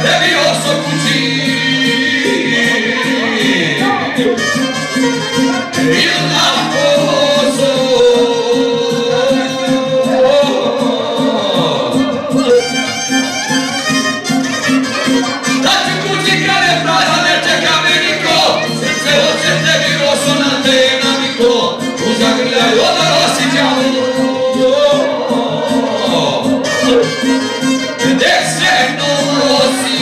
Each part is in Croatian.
tebi oso kući. Ili na pozo. Da ću kući kad je praza, ne čeka me niko. Srce hoće tebi oso na te naviko. Uzagrljaj odar osjećam. Gdje se nosi.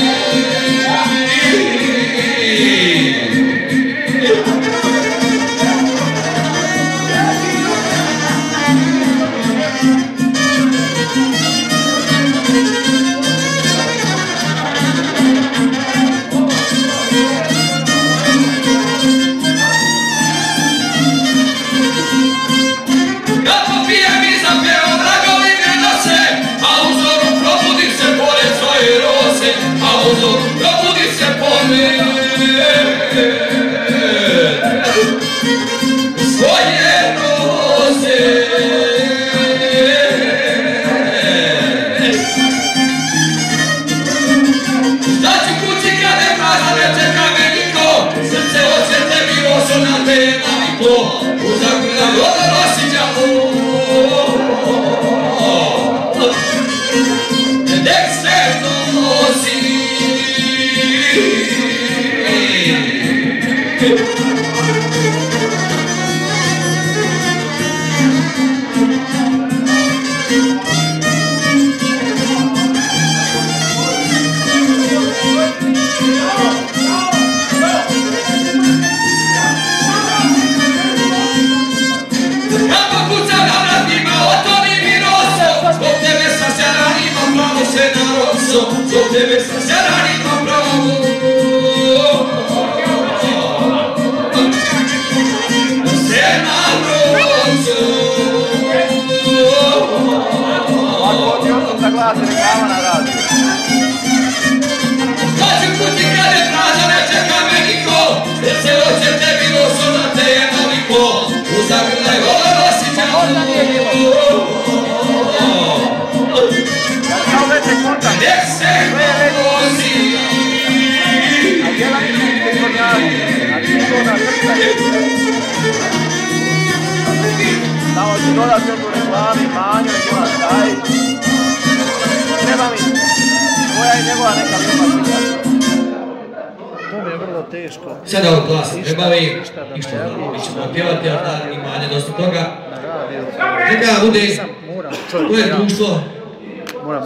Probudi se pomet svoje roze. Da ću kući kad je praza, ne čeka me niko. Srce hoće tebi oso na te naviko. Uzagrljaj odar osjećam. Nek se nosi. Kako kuca na vratima, otvori mi roso. Zbog tebe sam se ranima, pravo se na roso. Zbog tebe sam se ranima, pravo se na roso. Ako ti otom zaglasi reklama na radiju. Da ću kući kad je praza, ne čeka me niko. Srce hoće tebi oso na te naviko. Uzagrljaj odar osjećam. Kao veće konta. Nek se nosi. A djela mi se izvodnjali. A ti to na srca. Tamo ću dodati ovu reklami, Manjo i djela staj. Treba mi moja i njegova neka ljubav slika. To mi je vrlo teško. Sada ovog glasa trebavi, ništa da mi ćemo pjevati, ali da ima nedosta toga. Neka bude, to je društvo, Moram.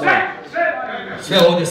sve ovdje